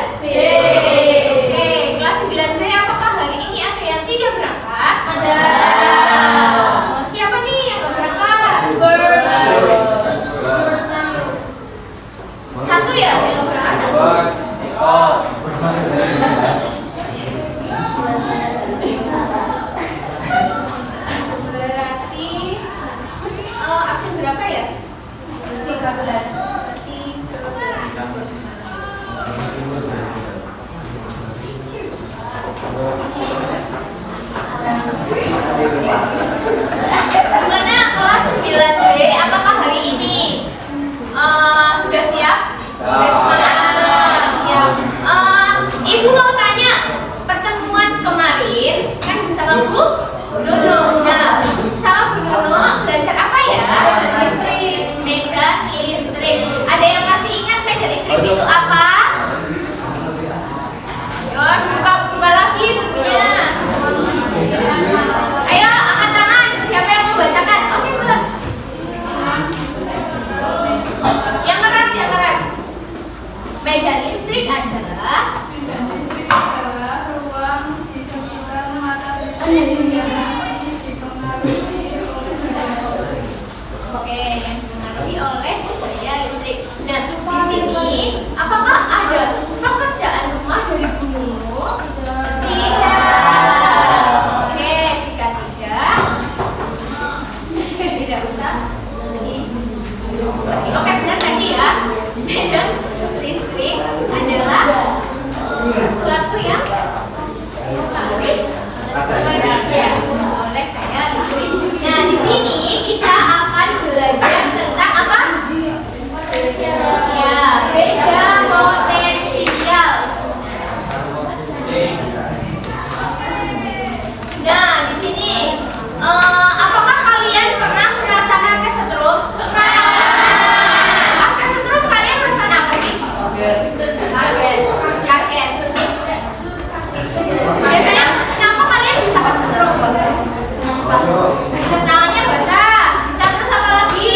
Oke, kelas 9B apakah hari ini ada yang tidak berangkat? Ada. Siapa nih yang nggak berangkat? Satu ya yang nggak berangkat satu. Berarti absen berapa ya? 13. Gimana kelas 9B? Apakah hari ini sudah siap? Sudah semangat? Siap. Ibu mau tanya, pertemuan kemarin kan bersama Bu Dodo. Nah, sama Bu Dodo belajar apa ya? Listrik, medan listrik. Ada yang masih ingat medan listrik itu apa? Yo, buka lagi bukunya. Ayo angkat tangan, siapa yang mau bacakan? Oke, boleh. Yang keras, yang keras. Medan listrik adalah ruang di sekitar mata listrik yang dipengaruhi oke, yang dipengaruhi oleh daya listrik. Nah, di sini apakah ada pekerjaan rumah dari Bu Nunu? Tidak. Oke, jika tidak usah oke, benar tadi ya. Medan listrik adalah sesuatu yang ya, oleh daya listrik. Nah, di sini kita akan belajar tentang apa? Ya, beda potensial. Nah, di sini apakah kalian pernah merasakan kesetrum? Pas kesetrum kalian merasakan apa sih? Kaget. Biasanya kenapa kalian bisa kesetrum? Tangannya basah. Bisa terus apa lagi?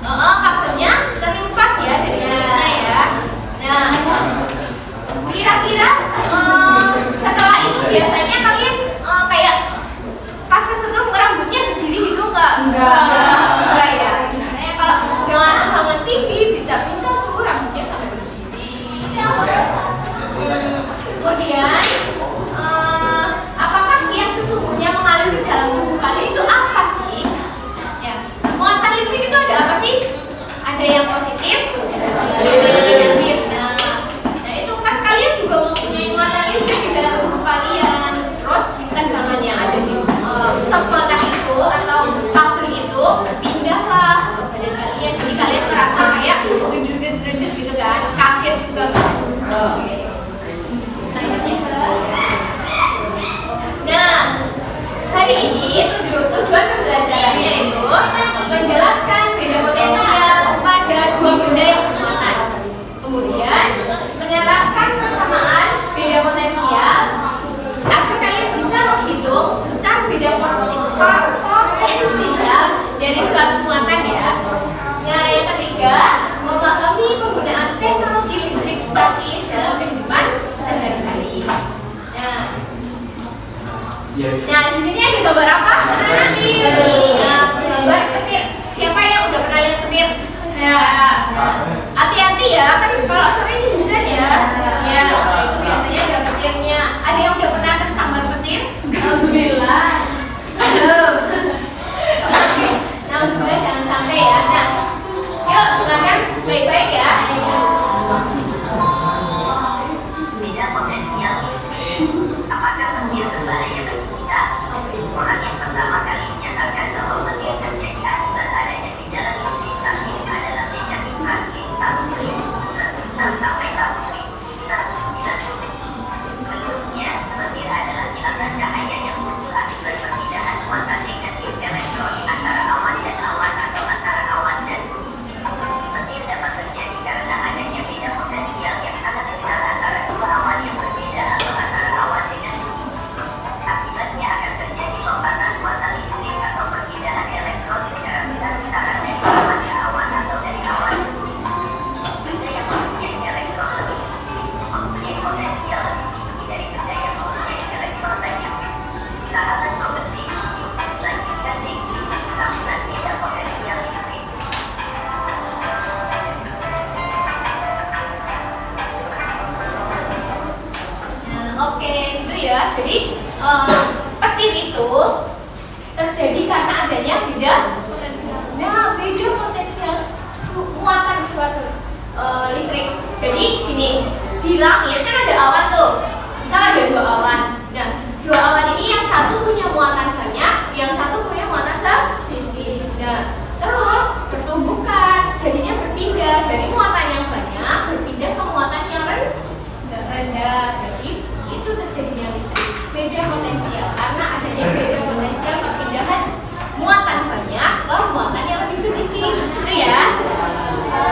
Kabelnya terimpas ya dari tangannya ya. Nah, kira-kira setelah itu biasanya kalian kayak pas kesetrum rambutnya berdiri gitu nggak? Enggak ya. Nah, kalau dengan bangun tinggi bisa tuh rambutnya sampai berdiri. Kemudian apakah yang sesungguhnya mengalir di dalam tubuh kalian itu apa sih? Ya, muatan listrik itu ada apa sih? Ada yang positif, ada yang negatif. Nah itu kan kalian juga mempunyai muatan listrik di dalam tubuh kalian. Terus tegangan yang ada di stop kontak itu atau kabel itu pindahlah ke badan kalian. Jadi kalian merasa kayak redet gitu kan, kaget juga kan. Nah, hari ini tujuan pembelajarannya itu menjelaskan beda potensial pada dua benda yang bermuatan. Kemudian menerapkan kesamaan beda potensial agar kalian bisa menghitung besar beda potensial dari suatu muatan ya. Nah, yang ketiga memahami penggunaan teknologi listrik statis dalam kehidupan sehari-hari. Nah, di sini ada gambar apa? Anak-anak nih. Nah, gambar petir. Siapa yang udah pernah lihat petir? Ya. Hati-hati ya, kan kalau sore ini hujan ya. Ya, itu biasanya ada petirnya. Ada yang udah pernah tersambar petir? Alhamdulillah. Nah, sebenarnya jangan sampai ya. Nah, yuk dengarkan baik-baik ya. Beda potensial listrik. Apakah petir berbahaya bagi kita? Orang yang pertama kali menyatakan bahwa petir terjadi akibat adanya gejala listrik statis adalah Benjamin Franklin tahun 1900. ya. Jadi petir itu terjadi karena adanya beda potensial muatan suatu listrik. Jadi gini, di langit kan ada awan tuh. Kita ada 2 awan. Nah, 2 awan ini yang satu punya muatan banyak, yang satu punya muatan sedikit. Nah, terus bertumbuhkan, jadinya berpindah dari muatan yang banyak berpindah ke muatan yang rendah. Jadi itu terjadinya listrik. Beda potensial karena adanya beda potensial perpindahan muatan banyak ke muatan yang lebih sedikit. Itu ya.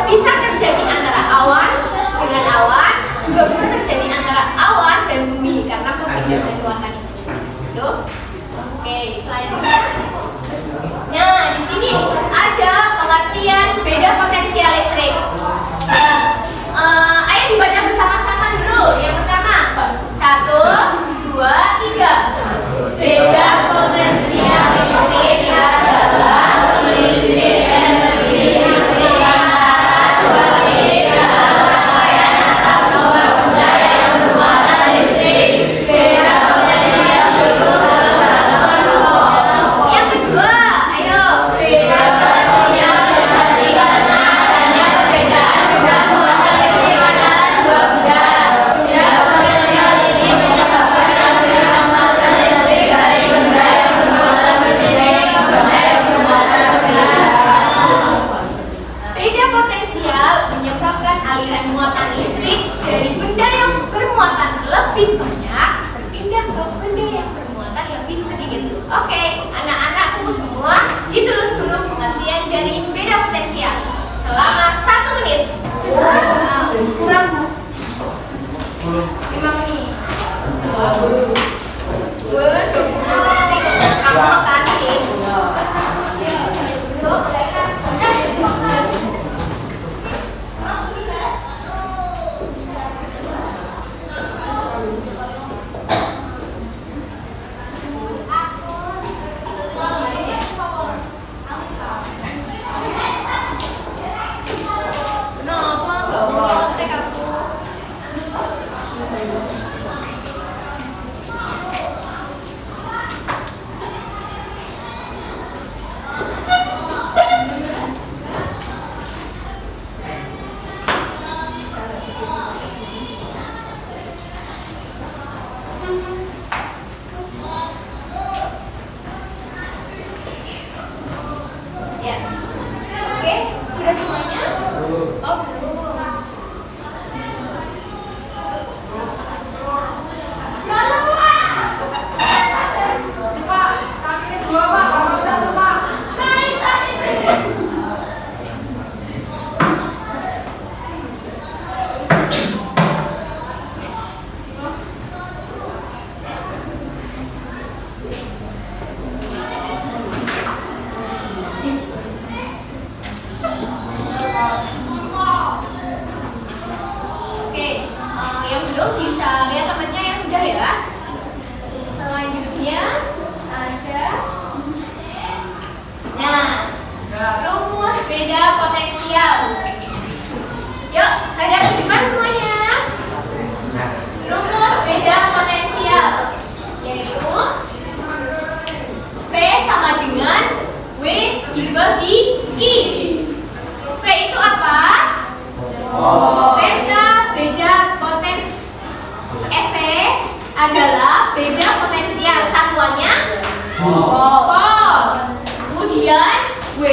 Bisa terjadi antara awan dengan awan, juga bisa terjadi antara awan dan bumi karena perpindahan muatan itu. Gitu. Oke, selanjutnya. Nah, di sini ada pengertian beda potensial listrik. Nah, ayo dibaca bersama-sama dulu. Yang pertama, 1, 2, 3. Beda potensial listrik adalah selisih energi listrik antara dua tiga rangkaian atau benda yang bermuatan listrik. Beda potensial berubah dalam ruang. Yang kedua, ayo. Beda potensial terjadi karena adanya perbedaan jumlah muatan listrik antara dua benda. Beda potensial ini menyebabkan aliran muatan listrik dari benda yang bermuatan berbeda ke benda yang bermuatan berbeda. Beda potensial menyebabkan aliran muatan listrik dari benda yang bermuatan lebih banyak berpindah ke benda yang bermuatan lebih sedikit. Oke, anak-anakku semua, itulah dulu pengertian dari beda potensial selama 1 menit. Kurang 5 menit. Kamu tadi. Kenapa nggak mau nyontek aku? Ya. Oke, sudah semuanya? Oh, belum. Oke, yang belum bisa lihat temannya yang udah ya. Selanjutnya ada, nah, rumus beda potensial. Yuk, ada di depan semuanya. Rumus beda potensial yaitu P sama dengan W dibagi I. V itu apa? Beda potensial. V adalah beda potensial, satuannya volt. Kemudian W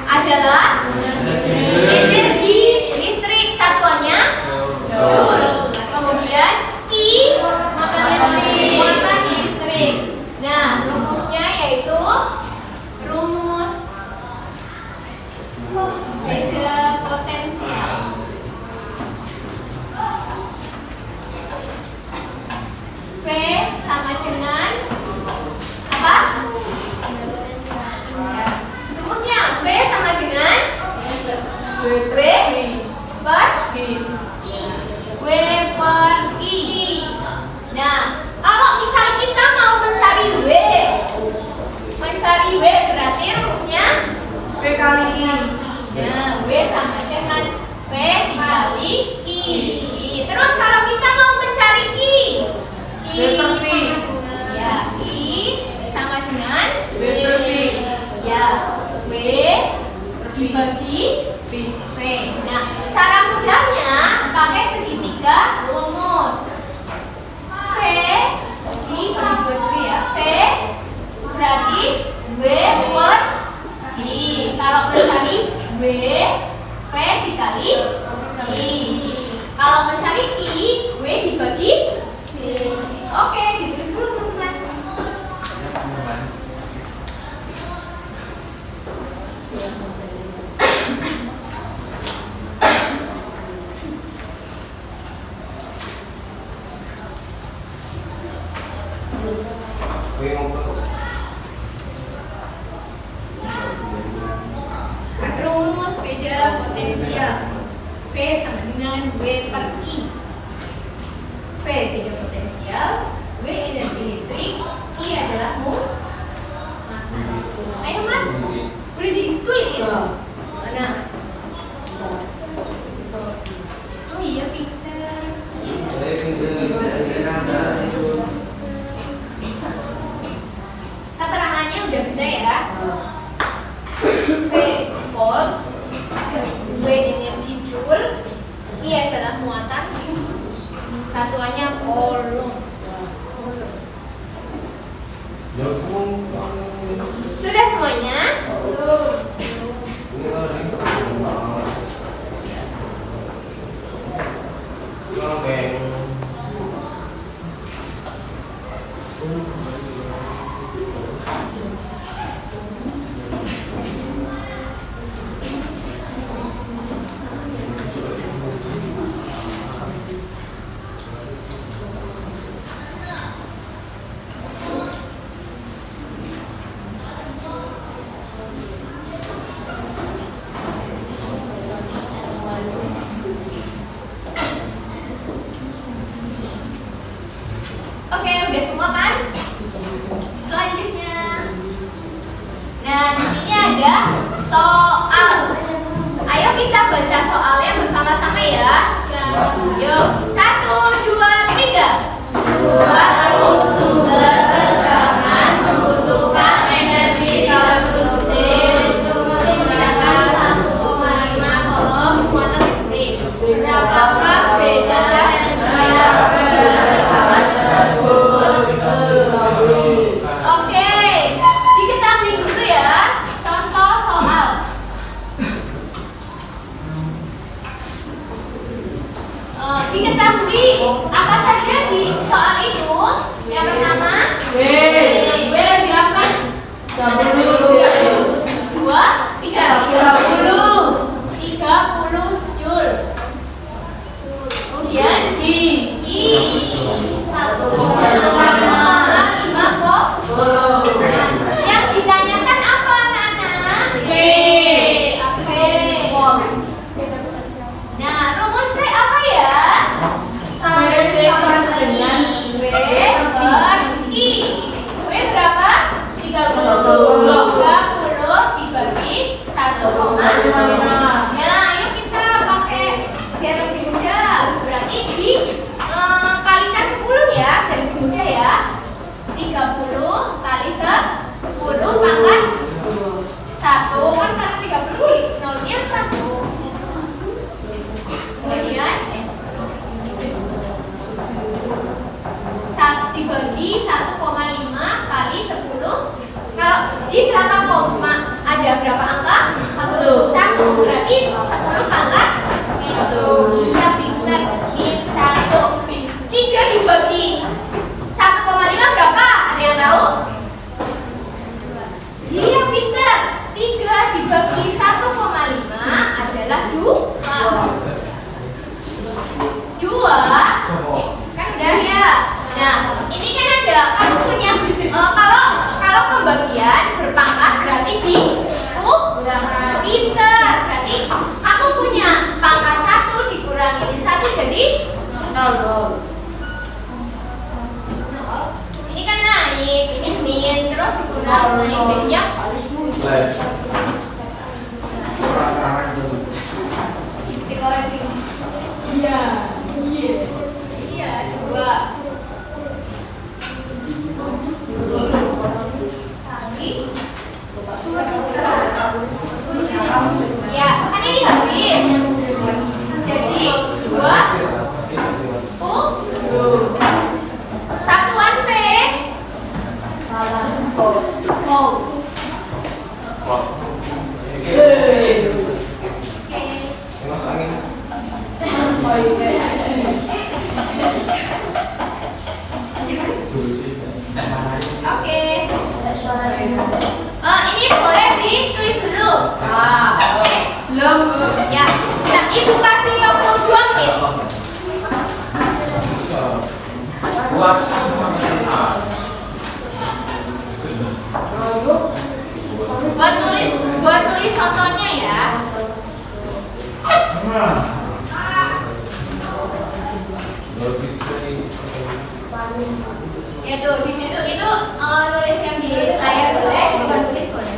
adalah energi listrik, satuannya joule. Kemudian I muatan listrik. Nah, rumusnya yaitu rumus beda potensial. V sama dengan apa? Rumusnya V sama dengan W per I. Nah, kalau misal kita mau mencari W berarti rumusnya V kali I. Nah, W sama dengan V dikali I. Terus kalau kita mau mencari I V per dibagi V. Nah, cara mudahnya pakai segitiga rumus. V dibagi ya. V berarti W per I. Kalau mencari W, V dikali I. Kalau mencari I, W dibagi V. Oke, ditulis dulu teman-teman. Rumus beda potensial. V sama dengan W per I. V beda potensial, W energi listrik, I adalah muatan. Ayo Mas, boleh ditulis? Nah. Oh iya pinter. Keterangannya udah beda ya. V volt, W energi joule, I adalah muatan, satuannya volume. Sudah semuanya? Oke, udah semua kan? Selanjutnya. Nah, di sini ada soal. Ayo kita baca soalnya bersama-sama ya. Yuk, 1, 2, 3. Suatu sumber tegangan membutuhkan energi produksi untuk menggunakan 1,5 kolom muatan listrik. Berapakah beda potensial tegangan tersebut? Oke, diketahui dulu ya. Contoh soal. Diketahui apa saja di soal itu? Yang pertama, W berapa? 30. 2, 30 joule. Kemudian I 1,5 volt. Yang ditanyakan apa anak-anak? V. Nah, rumus V apa ya? Sama dengan W per I. W berapa? 30 dibagi 1,5. Ya, ayo kita pakai biar lebih mudah. Berarti dikalikan 10 ya, dari mudah ya. 30 kali 10 pangkat 1 kan karena 30 nolnya 1. Kemudian 1 dibagi 1,5 kali 10. Kalau di belakang koma ada berapa angka? 1. Berarti 10 pangkat 1. Iya pintar. Min 1. 3 dibagi 1,5 berapa? Ada yang tahu? Iya pintar. 3 dibagi 1,5 adalah 2. Kan udah ya. Nah, ini kan ada kamu punya kalau pembagian berpangkat berarti di pintar. Berarti kamu punya pangkat 1 dikurangi 1 jadi 0. Ini kan naik, ini min terus dikurangi naik jadi yang dikoreksi. Iya, 2. Lagi. Ya tuh di situ itu nulis yang di layar boleh, bukan tulis boleh.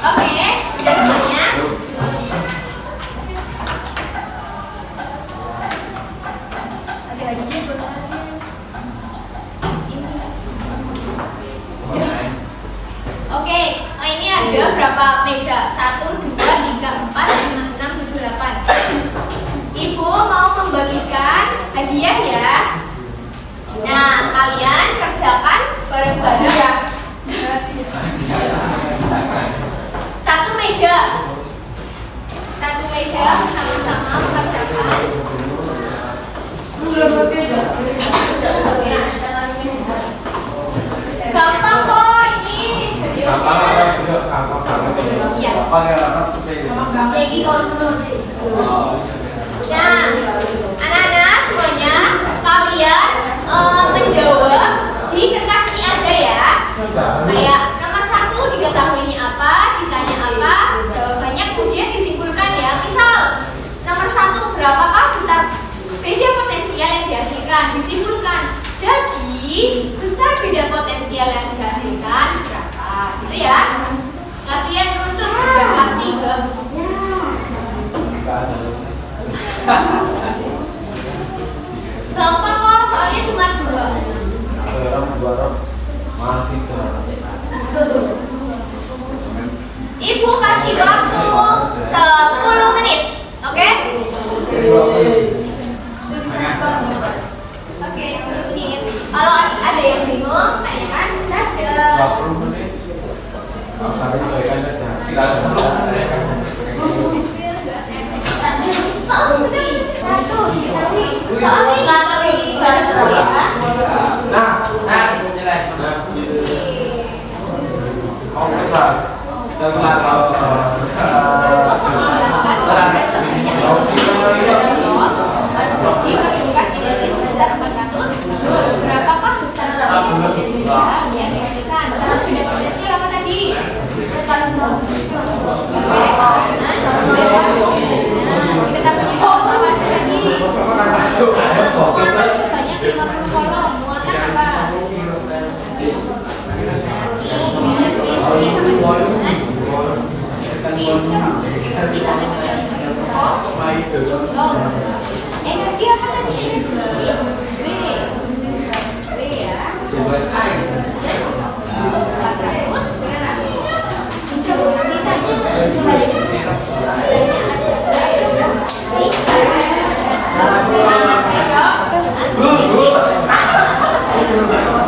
Oke, sudah semuanya. Ada hadiahnya buat kalian. Ini. Oke, ini ada berapa meja? 1, 2, 3, 4, 5, 6, 7, 8. Ibu mau membagikan hadiah ya. Nah, kalian kerjakan bareng-bareng. Satu meja sama-sama mengerjakan. Gampang kok ini. Iya. Jadi kalau nah, anak-anak semuanya kalian menjawab di kertas ini aja ya. Kayak nomor 1 diketahui apa, ditanya apa, jawabannya kemudian disimpulkan ya. Misal nomor 1 berapakah besar beda potensial yang dihasilkan, disimpulkan. Jadi besar beda potensial yang dihasilkan berapa, gitu ya. Latihan untuk kelas 3. Gampang kok, soalnya cuma 2. Ibu kasih waktu 10 menit, oke? Oke, 10 menit. Kalau ada yang bingung, tanyakan saja. Berapakah besar potensial yang dihasilkan? Potensial apa tadi? Kita punya apa tadi? Muatan sebanyak 50 kolom. Muatan apa? Energi apa tadi? W ya. 400.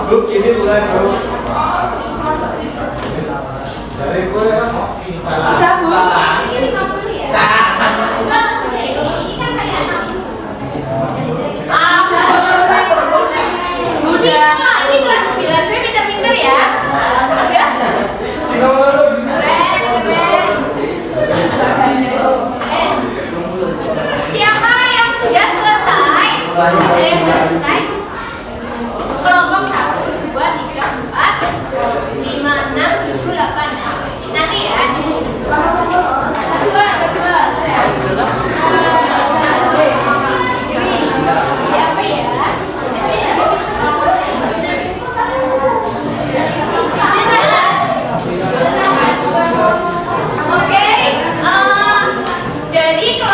Lu ini mulai bro. Dari gue kan Ini 50 ya? Enggak, maksudnya ini kan kayak 60.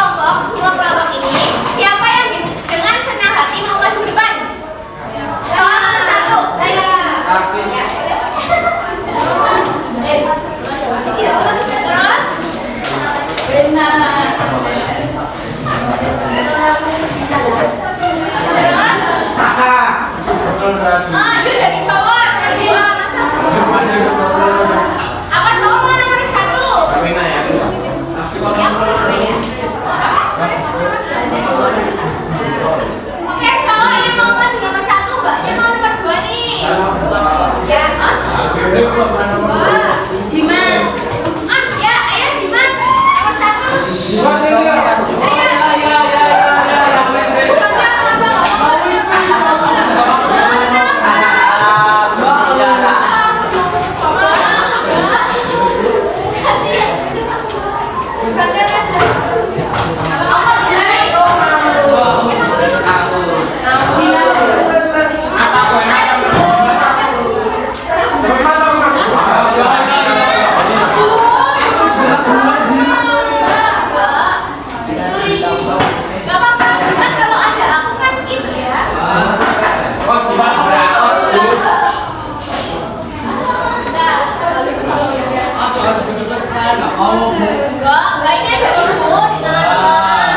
kelompok semua kelompok ini siapa yang dengan senang hati mau maju ke depan? Soal nomor 1 saya. Ya. Terus? Benar. You dari cowok, tapi masa? Apa cowok mau nomor 1? Oke, cowok yang mau maju nomor 1, mbaknya mau nomor 2 nih. Ya, Jiman. Ya, ayo Jiman. Nomor 1. Enggak, ini aja ibu di tengah-tengah.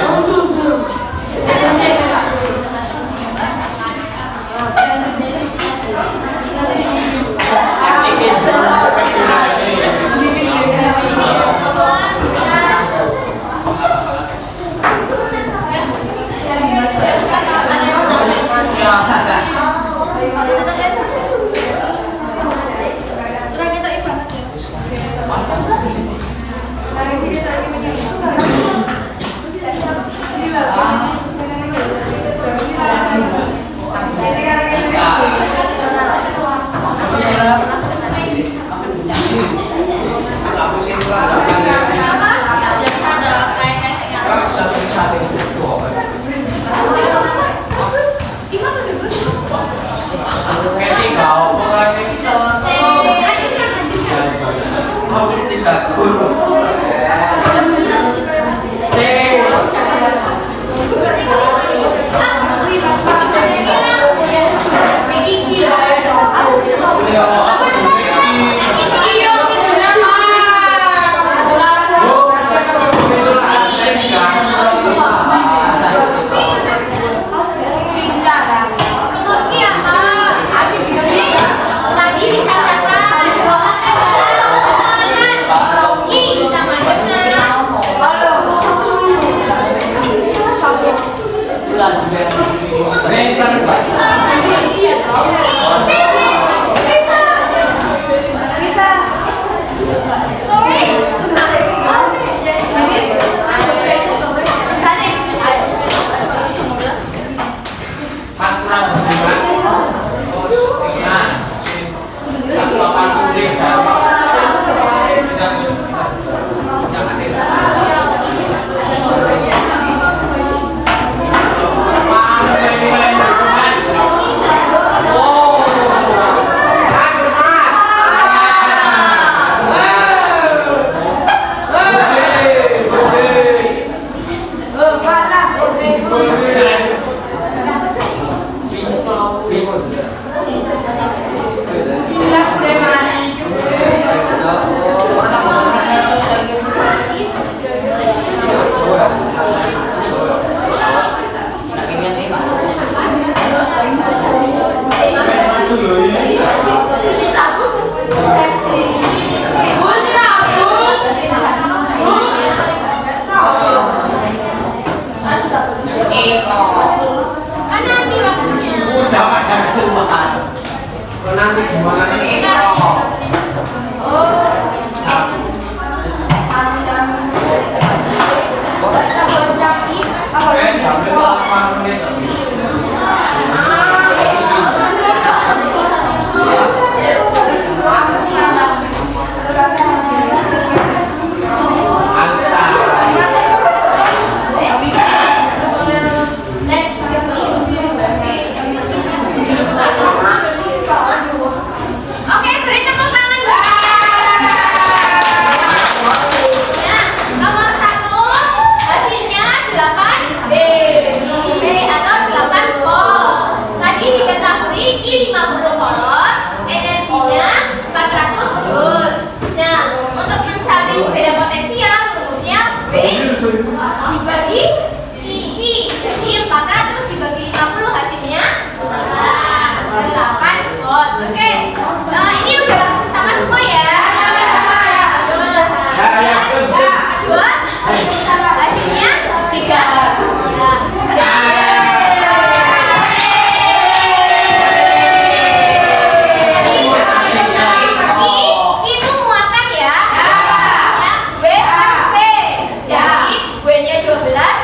Oke, beri tepuk tangan guys.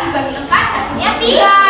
dibagi 4 hasilnya 3.